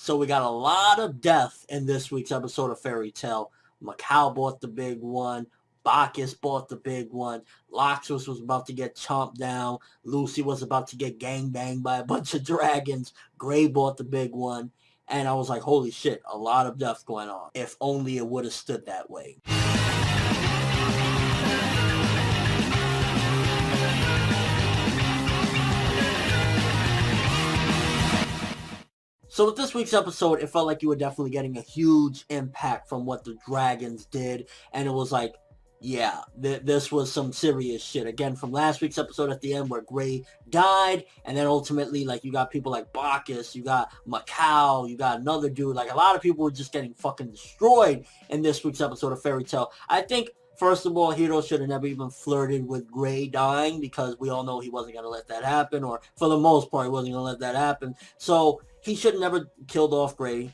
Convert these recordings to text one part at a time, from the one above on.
So we got a lot of death in this week's episode of Fairy Tale. Macau bought the big one. Bacchus bought the big one. Loxus was about to get chomped down. Lucy was about to get gangbanged by a bunch of dragons. Gray bought the big one. And I was like, holy shit, a lot of death going on. If only it would have stood that way. So with this week's episode, it felt like you were definitely getting a huge impact from what the dragons did. And it was like, yeah, this was some serious shit. Again, from last week's episode at the end where Gray died. And then ultimately, like, you got people like Bacchus, you got Macau, you got another dude. Like, a lot of people were just getting fucking destroyed in this week's episode of Fairy Tale. I think, first of all, Hiro should have never even flirted with Gray dying, because we all know he wasn't going to let that happen. Or for the most part, he wasn't going to let that happen. So he should have never killed off Gray.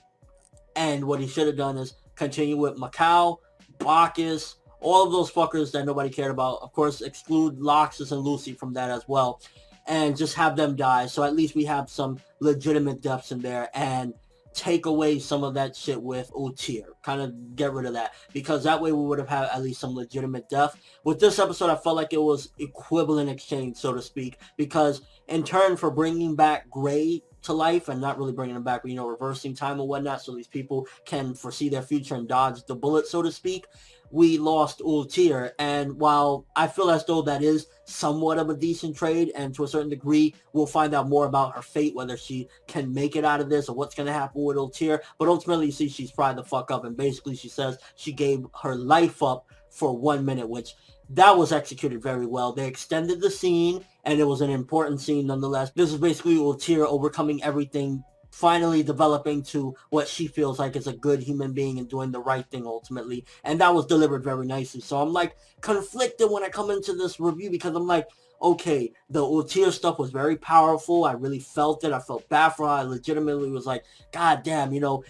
And what he should have done is continue with Macau, Bacchus, all of those fuckers that nobody cared about. Of course, exclude Loxus and Lucy from that as well. And just have them die. So at least we have some legitimate deaths in there. And take away some of that shit with Ultear. Kind of get rid of that. Because that way we would have had at least some legitimate death. With this episode, I felt like it was equivalent exchange, so to speak. Because in turn for bringing back Gray to life, and not really bringing him back, but, you know, reversing time and whatnot, so these people can foresee their future and dodge the bullet, so to speak, we lost Ultear. And while I feel as though that is somewhat of a decent trade, and to a certain degree, we'll find out more about her fate, whether she can make it out of this or what's going to happen with Ultear. But ultimately, you see she's fried the fuck up, and basically she says she gave her life up for 1 minute, which that was executed very well. They extended the scene, and it was an important scene nonetheless. This is basically Ultear overcoming everything, finally developing to what she feels like is a good human being and doing the right thing ultimately. And that was delivered very nicely. So I'm like conflicted when I come into this review, because I'm like, okay, the Ultear stuff was very powerful. I really felt it. I felt bad for her. I legitimately was like, God damn, you know,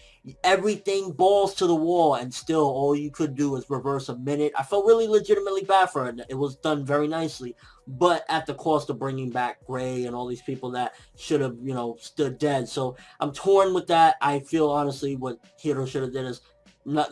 everything balls to the wall, and still all you could do is reverse a minute. I felt really legitimately bad for her. It was done very nicely, but at the cost of bringing back Gray and all these people that should have, you know, stood dead. So I'm torn with that. I feel honestly what Hiro should have did is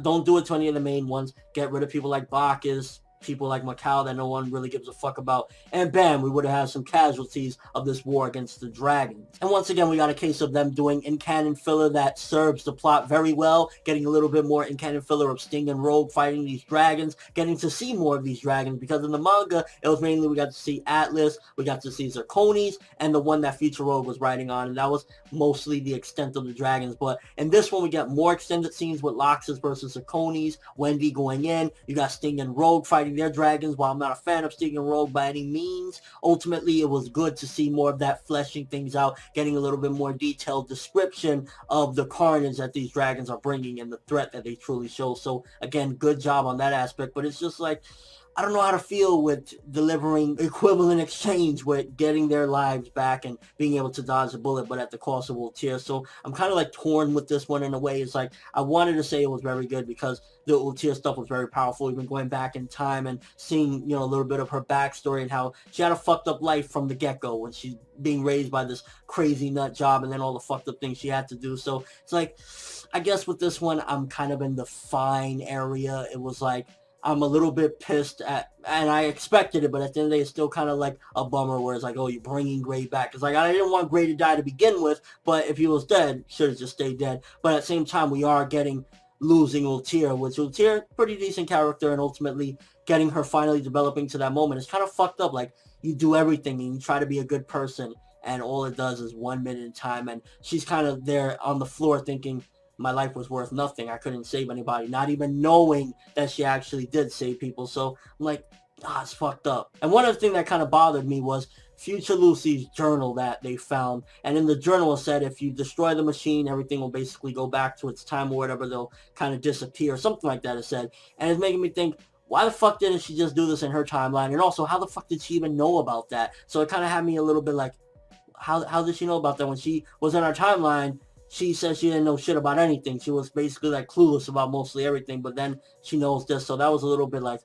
don't do it to any of the main ones. Get rid of people like Bacchus, people like Macau that no one really gives a fuck about, and bam, we would have had some casualties of this war against the dragons. And once again, we got a case of them doing in-canon filler that serves the plot very well, getting a little bit more in-canon filler of Sting and Rogue fighting these dragons, getting to see more of these dragons, because in the manga, it was mainly we got to see Atlas, we got to see Zirconis, and the one that Future Rogue was riding on, and that was mostly the extent of the dragons. But in this one, we get more extended scenes with Loxus versus Zirconis, Wendy going in, you got Sting and Rogue fighting their dragons. While I'm not a fan of Sting and Rogue by any means, ultimately it was good to see more of that fleshing things out, getting a little bit more detailed description of the carnage that these dragons are bringing and the threat that they truly show. So again, good job on that aspect. But it's just like, I don't know how to feel with delivering equivalent exchange with getting their lives back and being able to dodge a bullet, but at the cost of Ultear. So I'm kind of like torn with this one in a way. It's like, I wanted to say it was very good because the Ultear stuff was very powerful, even going back in time and seeing, you know, a little bit of her backstory and how she had a fucked up life from the get-go when she's being raised by this crazy nut job, and then all the fucked up things she had to do. So it's like, I guess with this one, I'm kind of in the fine area. It was like, I'm a little bit pissed at, and I expected it, but at the end of the day, it's still kind of like a bummer where it's like, oh, you're bringing Gray back. It's like, I didn't want Gray to die to begin with, but if he was dead, should have just stayed dead. But at the same time, we are losing Ultear, which Ultear, pretty decent character, and ultimately getting her finally developing to that moment. It's kind of fucked up. Like, you do everything and you try to be a good person, and all it does is 1 minute in time, and she's kind of there on the floor thinking, my life was worth nothing. I couldn't save anybody, not even knowing that she actually did save people. So I'm like, it's fucked up. And one other thing that kind of bothered me was Future Lucy's journal that they found. And in the journal it said, if you destroy the machine, everything will basically go back to its time or whatever. They'll kind of disappear. Something like that it said. And it's making me think, why the fuck didn't she just do this in her timeline? And also, how the fuck did she even know about that? So it kind of had me a little bit like, how did she know about that when she was in our timeline? She said she didn't know shit about anything. She was basically like clueless about mostly everything, but then she knows this. So that was a little bit like,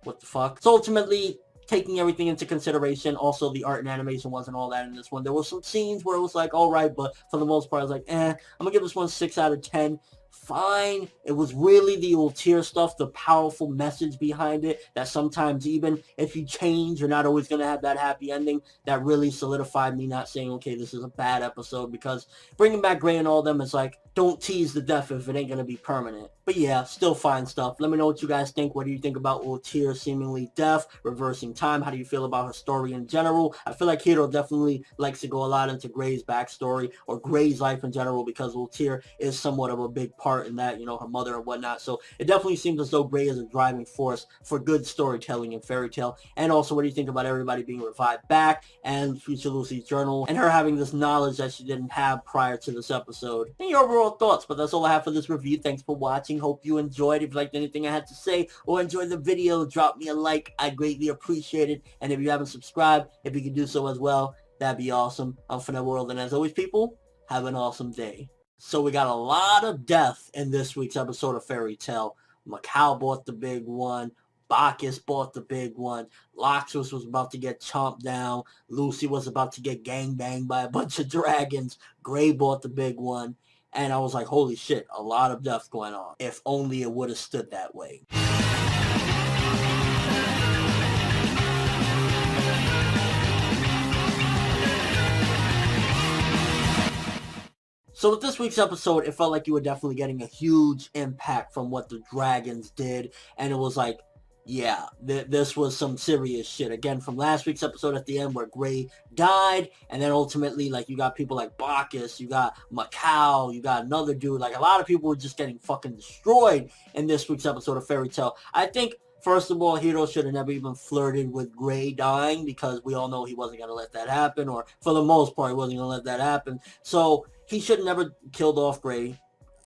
what the fuck? So ultimately, taking everything into consideration, also the art and animation wasn't all that in this one. There were some scenes where it was like, alright, but for the most part, I was like, I'm gonna give this one 6 out of 10. Fine. It was really the Ultear stuff, the powerful message behind it, that sometimes even if you change, you're not always going to have that happy ending. That really solidified me not saying, okay, this is a bad episode, because bringing back Gray and all them is like, don't tease the death if it ain't going to be permanent. But yeah, still fine stuff. Let me know what you guys think. What do you think about Ultear seemingly deaf, reversing time? How do you feel about her story in general? I feel like Hiro definitely likes to go a lot into Gray's backstory, or Gray's life in general, because Ultear is somewhat of a big part in that, you know, her mother and whatnot. So it definitely seems as though Gray is a driving force for good storytelling in Fairy Tail. And also, what do you think about everybody being revived back, and Future Lucy's journal, and her having this knowledge that she didn't have prior to this episode, and your overall thoughts? But that's all I have for this review. Thanks for watching. Hope you enjoyed. If you liked anything I had to say or enjoyed the video, drop me a like. I greatly appreciate it. And if you haven't subscribed, if you could do so as well, that'd be awesome. I'm Finette World, and as always, people, have an awesome day. So we got a lot of death in this week's episode of Fairy Tail. Macau bought the big one. Bacchus bought the big one. Loxus was about to get chomped down. Lucy was about to get gangbanged by a bunch of dragons. Gray bought the big one. And I was like, holy shit, a lot of death going on. If only it would have stood that way. So with this week's episode, it felt like you were definitely getting a huge impact from what the dragons did. And it was like, yeah, this was some serious shit. Again, from last week's episode at the end where Gray died, and then ultimately, like, you got people like Bacchus, you got Macau, you got another dude. Like, a lot of people were just getting fucking destroyed in this week's episode of Fairy Tail. I think, first of all, Hiro should have never even flirted with Gray dying, because we all know he wasn't going to let that happen, or for the most part, he wasn't going to let that happen. So he should have never killed off Gray.